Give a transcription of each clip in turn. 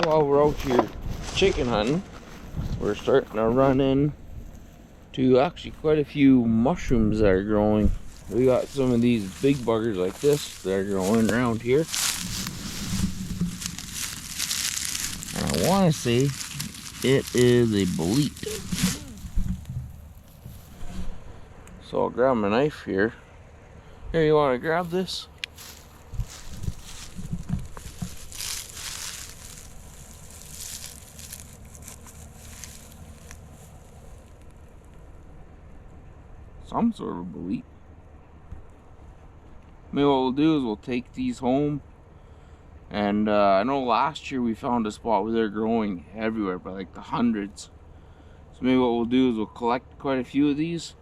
while we're out here chicken hunting, we're starting to run in to actually quite a few mushrooms that are growing. We got some of these big buggers like this that are growing around here. And I want to say it is a bolete. So I'll grab my knife here. Here, you want to grab this? Some sort of bolete. Maybe what we'll do is we'll take these home. And I know last year we found a spot where they're growing everywhere by like the hundreds. So maybe what we'll do is we'll collect quite a few of these.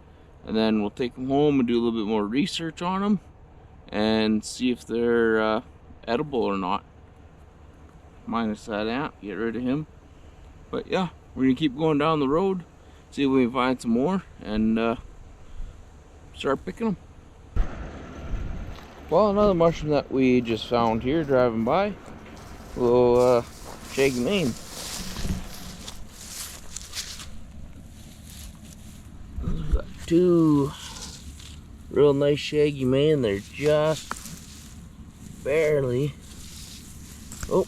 And then we'll take them home and do a little bit more research on them. And see if they're edible or not. Minus that ant, get rid of him. But yeah, we're going to keep going down the road. See if we can find some more. And start picking them. Well, another mushroom that we just found here driving by, a little shaggy mane. We've got two real nice shaggy mane. They're just barely. Oh.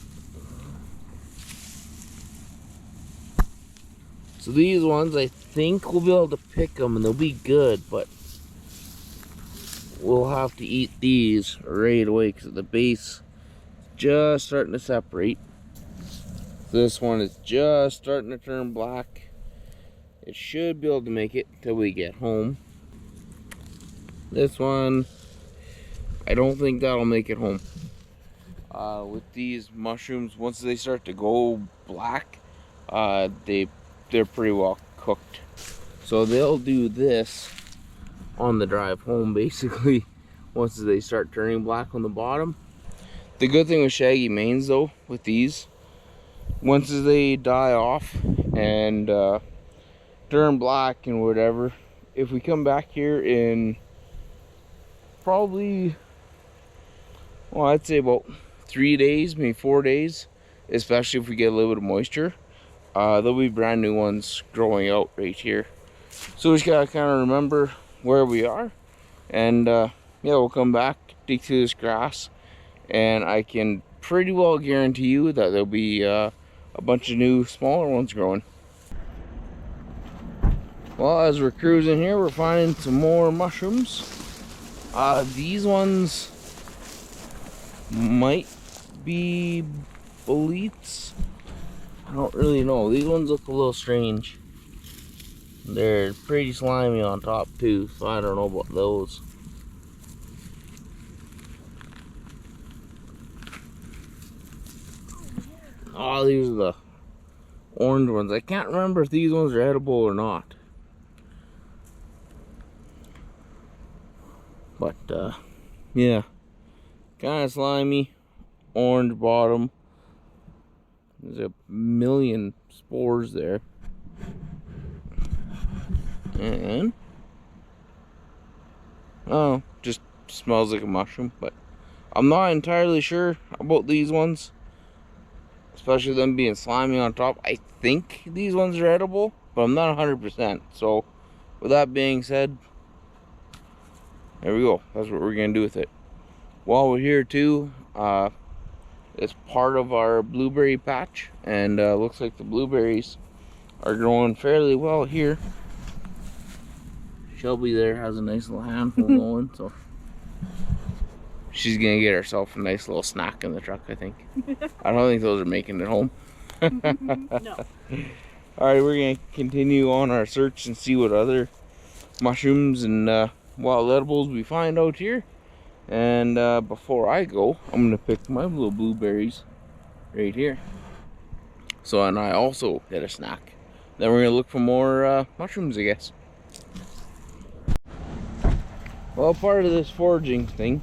So these ones, I think we'll be able to pick them and they'll be good, but we'll have to eat these right away because the base is just starting to separate. This one is just starting to turn black. It should be able to make it till we get home. This one, I don't think that'll make it home. With these mushrooms, once they start to go black, they're pretty well cooked. So they'll do this on the drive home, basically, once they start turning black on the bottom. The good thing with shaggy manes though, with these, once they die off and turn black and whatever, if we come back here in probably, well, I'd say about 3 days, maybe 4 days, especially if we get a little bit of moisture, there'll be brand new ones growing out right here. So we just gotta kind of remember where we are, and yeah, we'll come back, dig through this grass, and I can pretty well guarantee you that there'll be a bunch of new smaller ones growing. Well, as we're cruising here, we're finding some more mushrooms. These ones might be boletes. I don't really know. These ones look a little strange. They're pretty slimy on top too, so I don't know about those. Oh, these are the orange ones. I can't remember if these ones are edible or not. But yeah, kind of slimy, orange bottom. There's a million spores there. And oh, just smells like a mushroom, but I'm not entirely sure about these ones, especially them being slimy on top. I think these ones are edible, but I'm not 100%. So with that being said, there we go. That's what we're gonna do with it. While we're here too, it's part of our blueberry patch, and looks like the blueberries are growing fairly well here. Shelby there has a nice little handful going, so she's gonna get herself a nice little snack in the truck, I think. I don't think those are making it home. No. Alright, we're gonna continue on our search and see what other mushrooms and wild edibles we find out here. And before I go, I'm gonna pick my little blueberries right here. So, and I also get a snack. Then we're gonna look for more mushrooms, I guess. Well, part of this foraging thing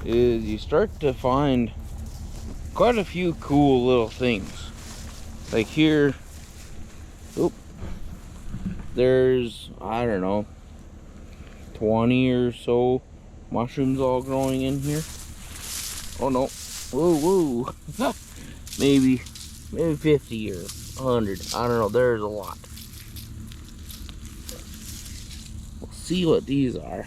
is you start to find quite a few cool little things. Like here, oop, there's, I don't know, 20 or so mushrooms all growing in here. Oh no, whoa, whoa. maybe maybe 50 or 100. I don't know. There's a lot. We'll see what these are.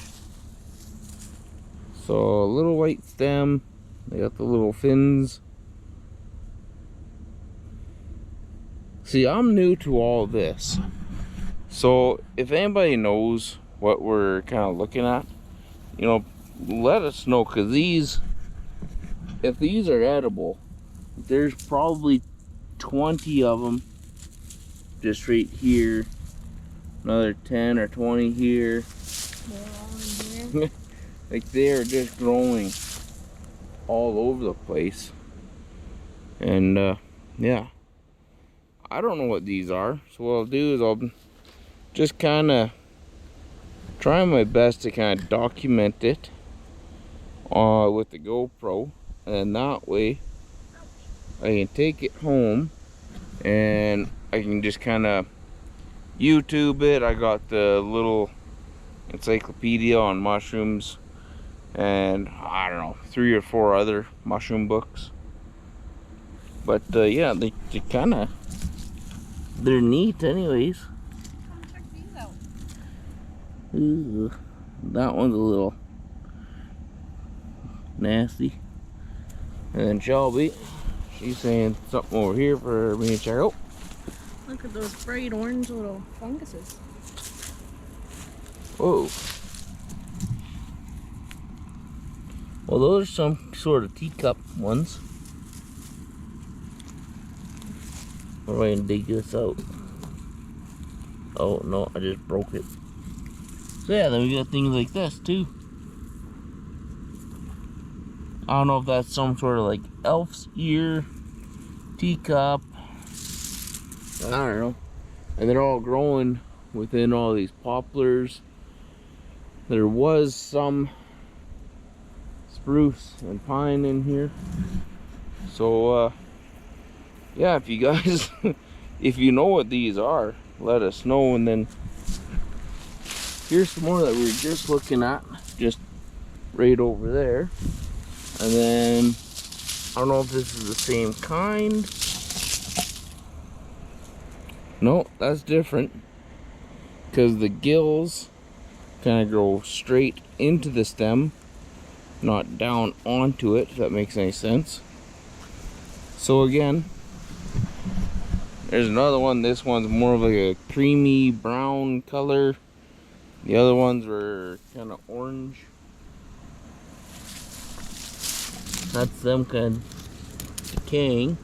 So a little white stem. They got the little fins. See, I'm new to all this. So if anybody knows what we're kind of looking at, you know, let us know, because these, if these are edible, there's probably 20 of them just right here, another 10 or 20 here. Like they're just growing all over the place. And yeah, I don't know what these are, so what I'll do is I'll just kind of try my best to kind of document it with the GoPro, and that way I can take it home and I can just kind of YouTube it. I got the little encyclopedia on mushrooms, and I don't know, 3 or 4 other mushroom books. But yeah, they kind of, they're neat anyways. Come check these out. Ooh, that one's a little nasty. And then Shelby, she's saying something over here for me to check out. Look at those bright orange little funguses. Whoa. Well, those are some sort of teacup ones. We're going to dig this out. Oh no, I just broke it. So yeah, then we got things like this too. I don't know if that's some sort of like elf's ear, teacup, I don't know. And they're all growing within all these poplars. There was some spruce and pine in here. So yeah, if you guys if you know what these are, let us know. And then here's some more that we were just looking at, just right over there. And then I don't know if this is the same kind. No, that's different, because the gills kind of grow straight into the stem, not down onto it, if that makes any sense. So again, there's another one. This one's more of like a creamy brown color. The other ones were kind of orange. That's them kind of decaying.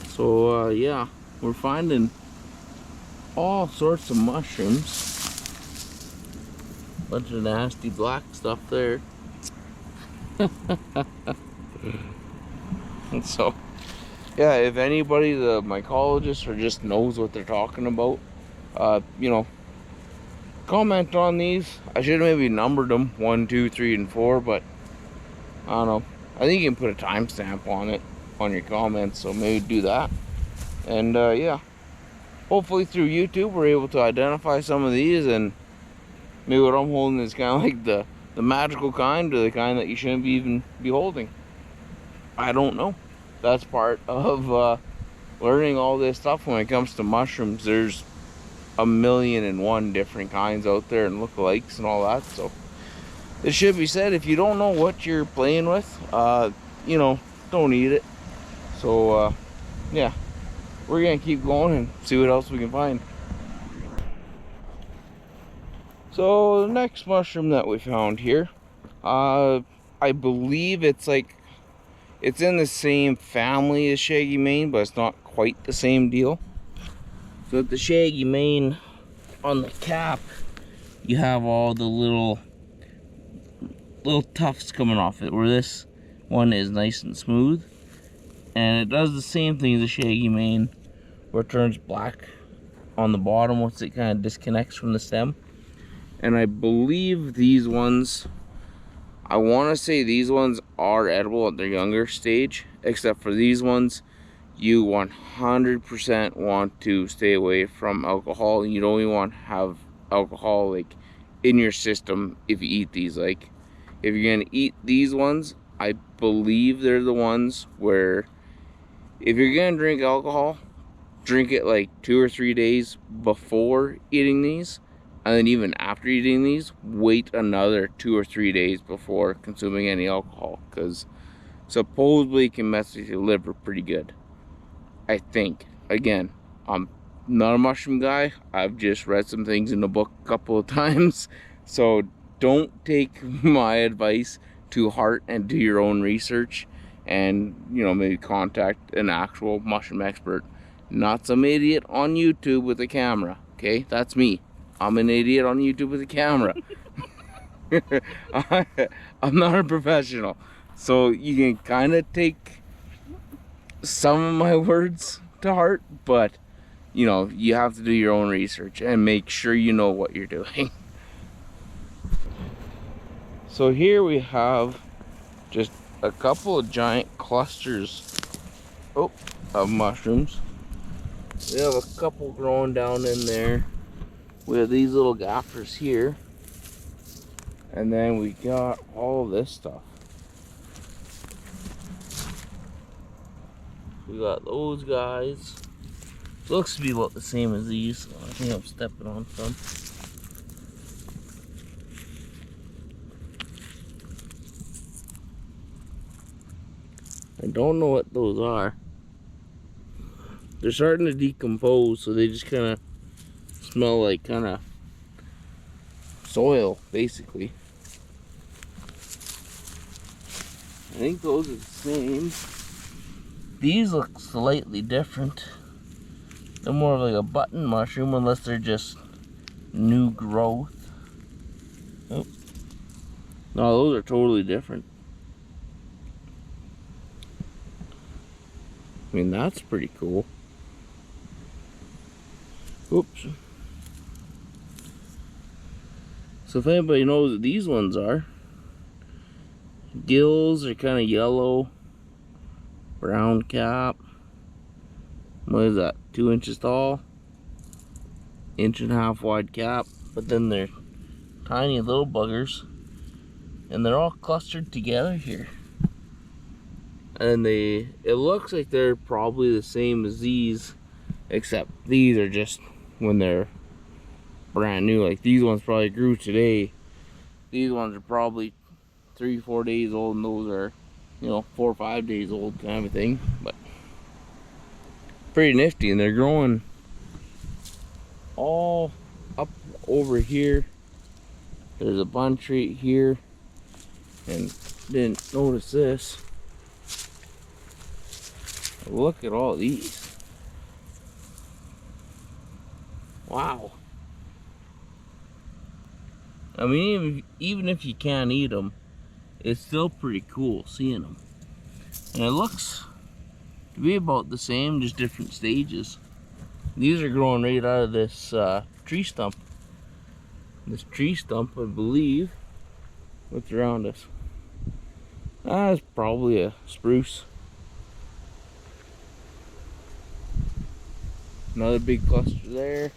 So yeah, we're finding all sorts of mushrooms. Bunch of nasty black stuff there. And so yeah, if anybody, the mycologist, or just knows what they're talking about, you know, comment on these. I should have maybe numbered them 1, 2, 3, and 4, but I don't know. I think you can put a timestamp on it on your comments, so maybe do that. And yeah, hopefully through YouTube we're able to identify some of these, and maybe what I'm holding is kind of like the magical kind, or the kind that you shouldn't even be holding. I don't know. That's part of learning all this stuff when it comes to mushrooms. There's 1,000,001 different kinds out there, and lookalikes and all that. So it should be said, if you don't know what you're playing with, you know, don't eat it. So yeah, we're gonna keep going and see what else we can find. So the next mushroom that we found here, I believe it's like, it's in the same family as shaggy mane, but it's not quite the same deal. So with the shaggy mane, on the cap you have all the little tufts coming off it, where this one is nice and smooth. And it does the same thing as the shaggy mane, where it turns black on the bottom once it kind of disconnects from the stem. And I believe these ones, I want to say these ones are edible at their younger stage, except for these ones, you 100% want to stay away from alcohol. You don't even want to have alcohol like in your system if you eat these. Like, if you're gonna eat these ones, I believe they're the ones where if you're gonna drink alcohol, drink it like 2 or 3 days before eating these, and then even after eating these, wait another 2 or 3 days before consuming any alcohol, because supposedly it can mess with your liver pretty good, I think. Again, I'm not a mushroom guy. I've just read some things in the book a couple of times, so don't take my advice to heart and do your own research, and maybe contact an actual mushroom expert, not some idiot on YouTube with a camera. Okay, that's me. I'm an idiot on YouTube with a camera. I'm not a professional, so you can kind of take some of my words to heart, but you have to do your own research and make sure you know what you're doing. So here we have just a couple of giant clusters of mushrooms. We have a couple growing down in there. We have these little gaffers here, and then we got all this stuff. We got those guys. Looks to be about the same as these, so I think I'm stepping on some. I don't know what those are. They're starting to decompose, so they just kind of smell like kind of soil, basically. I think those are the same. These look slightly different. They're more of like a button mushroom, unless they're just new growth. Oh. No, those are totally different. I mean, that's pretty cool. Oops. So if anybody knows what these ones are, gills are kind of yellow, brown cap. What is that? 2 inches tall, 1.5 inch wide cap. But then they're tiny little buggers, and they're all clustered together here. And it looks like they're probably the same as these, except these are just when they're brand new. Like these ones probably grew today. These ones are probably 3 or 4 days old, and those are 4 or 5 days old, kind of a thing. But pretty nifty, and they're growing all up over here. There's a bunch right here, and didn't notice this. Look at all these. Wow. I mean, even if you can't eat them, it's still pretty cool seeing them. And it looks to be about the same, just different stages. These are growing right out of this tree stump. This tree stump, I believe, what's around us? It's probably a spruce. Another big cluster there.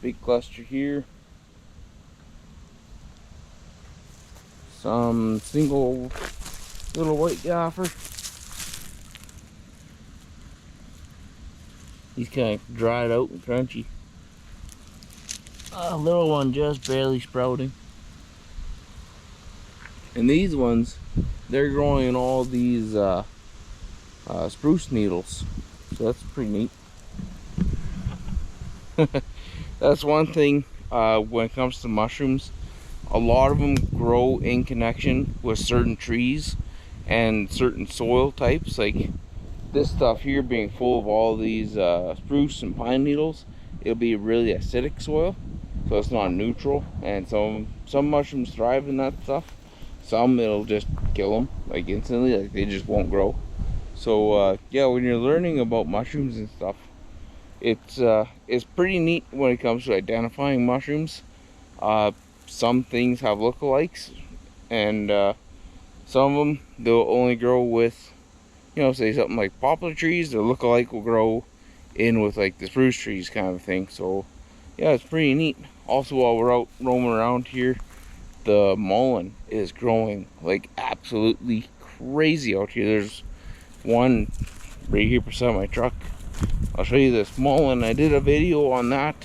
Big cluster here. Some single little white gaffer. He's kind of dried out and crunchy. A little one just barely sprouting. And these ones, they're growing in all these spruce needles. So that's pretty neat. That's one thing when it comes to mushrooms. A lot of them grow in connection with certain trees and certain soil types. Like this stuff here being full of all these spruce and pine needles, it'll be really acidic soil, so it's not neutral. And some mushrooms thrive in that stuff. Some it'll just kill them like instantly, like they just won't grow. So yeah, when you're learning about mushrooms and stuff, it's pretty neat when it comes to identifying mushrooms. Some things have lookalikes, and some of them they'll only grow with, say something like poplar trees. The lookalike will grow in with like the spruce trees, kind of thing. So yeah, it's pretty neat. Also, while we're out roaming around here, the mullein is growing like absolutely crazy out here. There's one right here beside my truck. I'll show you this mullen. I did a video on that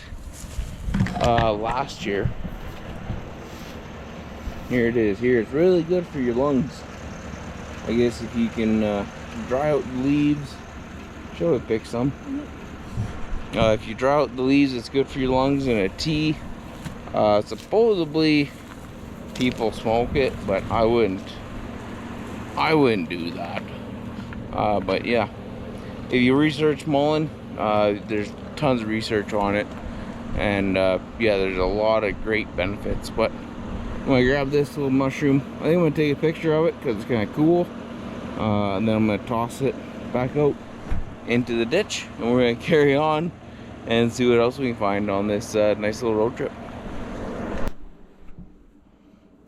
last year. Here it is. Here, it's really good for your lungs. I guess if you can dry out the leaves. Show it, pick some. If you dry out the leaves, it's good for your lungs in a tea. Supposedly people smoke it, but I wouldn't do that. But yeah, if you research mullen, there's tons of research on it, and yeah, there's a lot of great benefits. But I'm gonna grab this little mushroom. I think I'm gonna take a picture of it because it's kind of cool, and then I'm gonna toss it back out into the ditch, and we're gonna carry on and see what else we can find on this nice little road trip.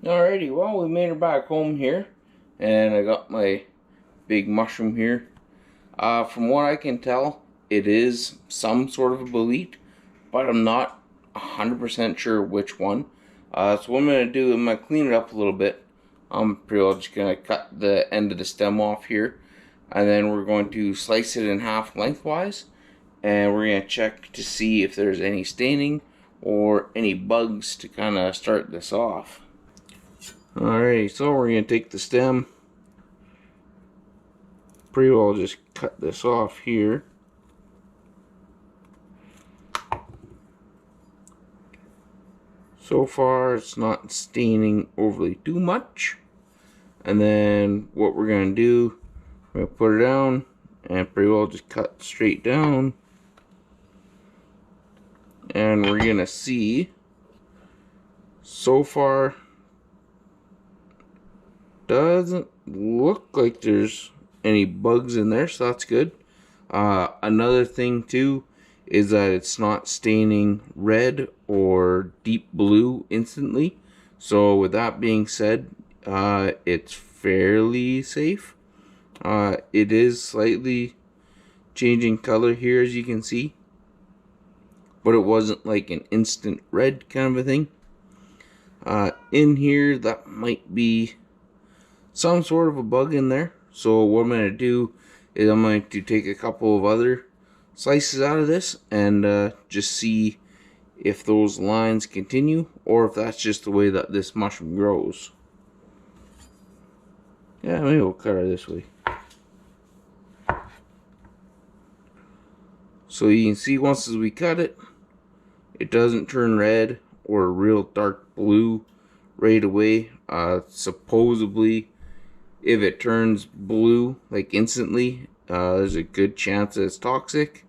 Alrighty, well, we made it back home here, and I got my big mushroom here. From what I can tell, it is some sort of a bolete, but I'm not 100% sure which one. So what I'm going to do, I'm going to clean it up a little bit. I'm pretty well just going to cut the end of the stem off here, and then we're going to slice it in half lengthwise, and we're going to check to see if there's any staining or any bugs to kind of start this off. Alright, so we're going to take the stem, pretty well just cut this off here. So far it's not staining overly too much. And then what we're going to do, we're going to put it down and pretty well just cut straight down. And we're going to see, so far doesn't look like there's any bugs in there, so that's good. Another thing too is that it's not staining red or deep blue instantly. So with that being said, it's fairly safe. It is slightly changing color here, as you can see, but it wasn't like an instant red kind of a thing. In here, that might be some sort of a bug in there. So what I'm going to do is I'm going to take a couple of other slices out of this and just see if those lines continue or if that's just the way that this mushroom grows. Yeah, maybe we'll cut her this way. So you can see once as we cut it, it doesn't turn red or real dark blue right away. Supposedly, if it turns blue like instantly, there's a good chance that it's toxic.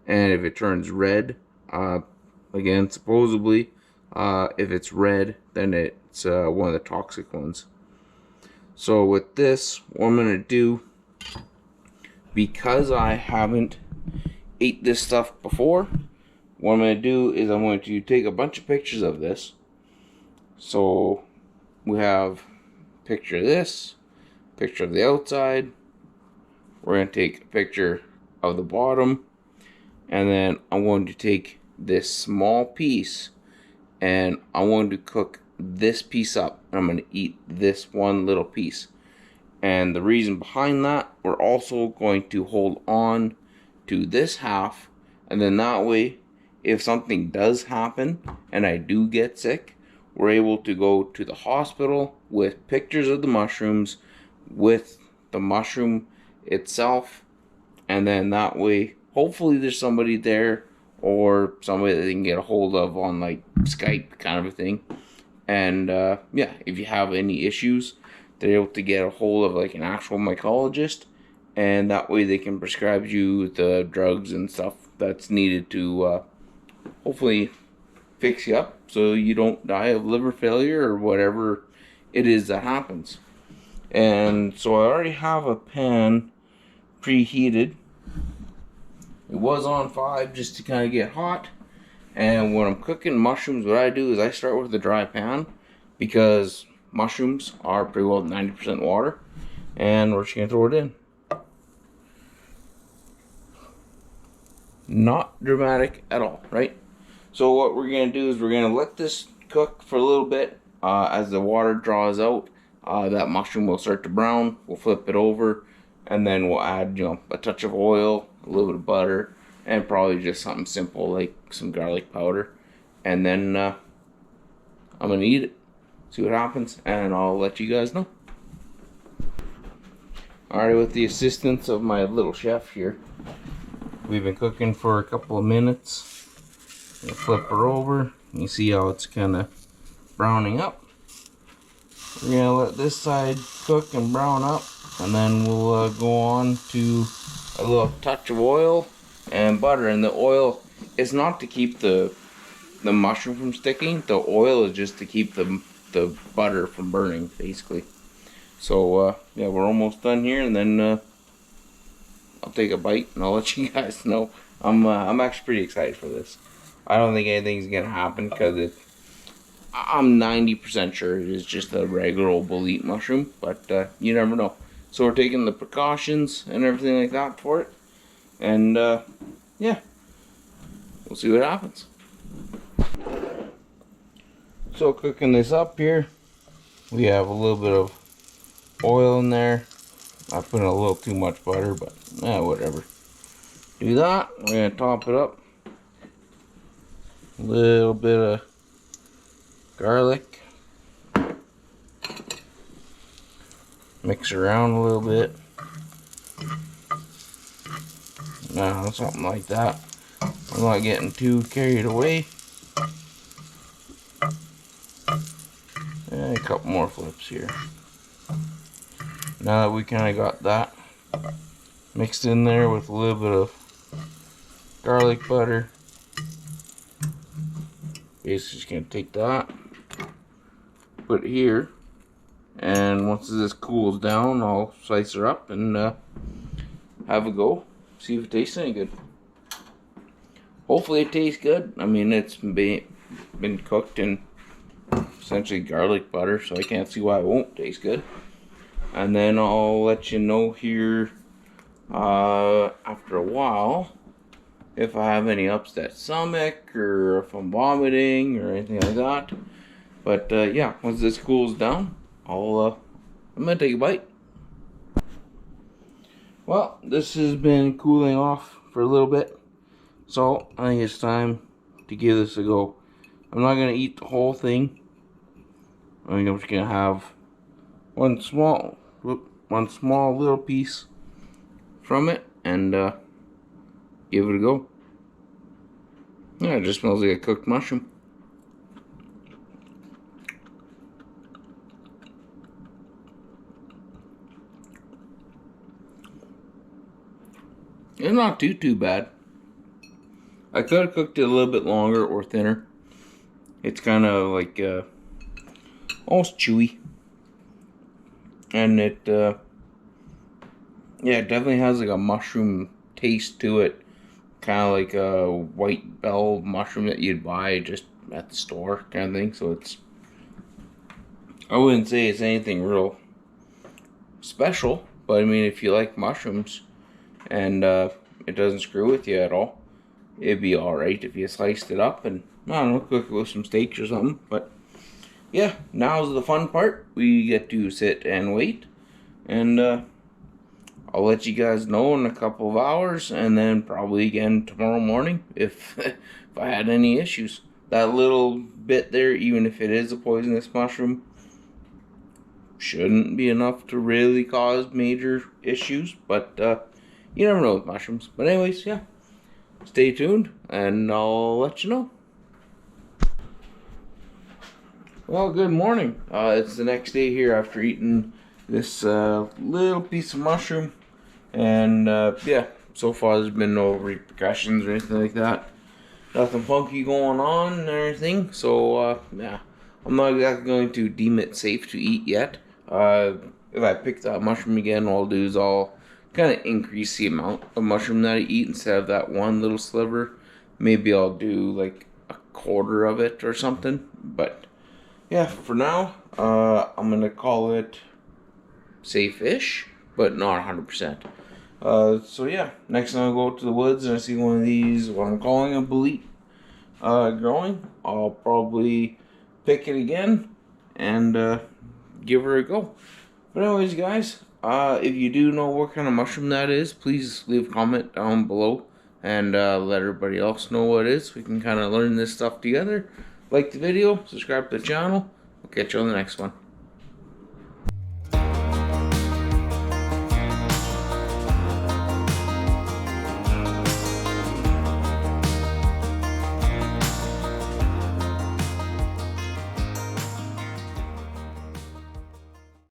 And if it turns red, again, supposedly, if it's red, then it's one of the toxic ones. So with this, what I'm going to do, because I haven't ate this stuff before, what I'm going to do is I'm going to take a bunch of pictures of this. So we have a picture of this, picture of the outside. We're going to take a picture of the bottom, and then I'm going to take this small piece and I want to cook this piece up. I'm going to eat this one little piece. And the reason behind that, we're also going to hold on to this half, and then that way, if something does happen and I do get sick, we're able to go to the hospital with pictures of the mushrooms, with the mushroom itself, and then that way, hopefully there's somebody there or somebody that they can get a hold of on like Skype kind of a thing. And yeah, if you have any issues, they're able to get a hold of like an actual mycologist, and that way they can prescribe you the drugs and stuff that's needed to hopefully fix you up so you don't die of liver failure or whatever it is that happens. And so I already have a pan preheated. It was on 5 just to kind of get hot. And when I'm cooking mushrooms, what I do is I start with a dry pan, because mushrooms are pretty well 90% water. And we're just going to throw it in. Not dramatic at all, right? So what we're going to do is we're going to let this cook for a little bit. As the water draws out, that mushroom will start to brown. We'll flip it over, and then we'll add, you know, a touch of oil, a little bit of butter, and probably just something simple like some garlic powder. And then I'm gonna eat it, see what happens, and I'll let you guys know. Alright, with the assistance of my little chef here, we've been cooking for a couple of minutes. I'll flip her over. You see how it's kind of browning up. We're gonna let this side cook and brown up, and then we'll go on to a little touch of oil and butter. And the oil is not to keep the mushroom from sticking. The oil is just to keep the butter from burning, basically. So yeah, we're almost done here, and then I'll take a bite and I'll let you guys know. I'm actually pretty excited for this. I don't think anything's gonna happen because I'm 90% sure it is just a regular old bolete mushroom, but you never know. So we're taking the precautions and everything like that for it, and yeah, we'll see what happens. So cooking this up here, we have a little bit of oil in there. I put in a little too much butter, but whatever. Do that. We're gonna top it up. A little bit of garlic. Mix around a little bit. Something like that. I'm not getting too carried away. And a couple more flips here. Now that we kind of got that mixed in there with a little bit of garlic butter, basically just gonna take that, put it here, and once this cools down, I'll slice her up and have a go, see if it tastes any good. Hopefully it tastes good. I mean, it's been cooked in essentially garlic butter, so I can't see why it won't taste good. And then I'll let you know here after a while if I have any upset stomach or if I'm vomiting or anything like that. But yeah, once this cools down, I'm gonna take a bite. Well, this has been cooling off for a little bit, so I think it's time to give this a go. I'm not gonna eat the whole thing. I think I'm just gonna have one small little piece from it and give it a go. Yeah, it just smells like a cooked mushroom. It's not too bad. I could have cooked it a little bit longer or thinner. It's kind of like almost chewy. And it yeah, it definitely has like a mushroom taste to it, kind of like a white bell mushroom that you'd buy just at the store kind of thing. So it's, I wouldn't say it's anything real special, but I mean, if you like mushrooms and it doesn't screw with you at all, it'd be alright if you sliced it up and, I don't know, cook it with some steaks or something. But yeah, now's the fun part. We get to sit and wait, and I'll let you guys know in a couple of hours, and then probably again tomorrow morning if if I had any issues. That little bit there, even if it is a poisonous mushroom, shouldn't be enough to really cause major issues, but you never know with mushrooms. But anyways, yeah, stay tuned and I'll let you know. Well, good morning. It's the next day here after eating this little piece of mushroom, and yeah, so far there's been no repercussions or anything like that. Nothing funky going on and everything, so yeah, I'm not exactly going to deem it safe to eat yet. If I pick that mushroom again, what I'll do is I'll kind of increase the amount of mushroom that I eat instead of that one little sliver. Maybe I'll do like a quarter of it or something, but yeah, for now, I'm gonna call it safe-ish, but not 100%. So yeah, next time I go out to the woods and I see one of these, what I'm calling a bolete, growing, I'll probably pick it again and give her a go. But anyways, guys, If you do know what kind of mushroom that is, please leave a comment down below and let everybody else know what it is. We can kind of learn this stuff together. Like the video, subscribe to the channel. We'll catch you on the next one.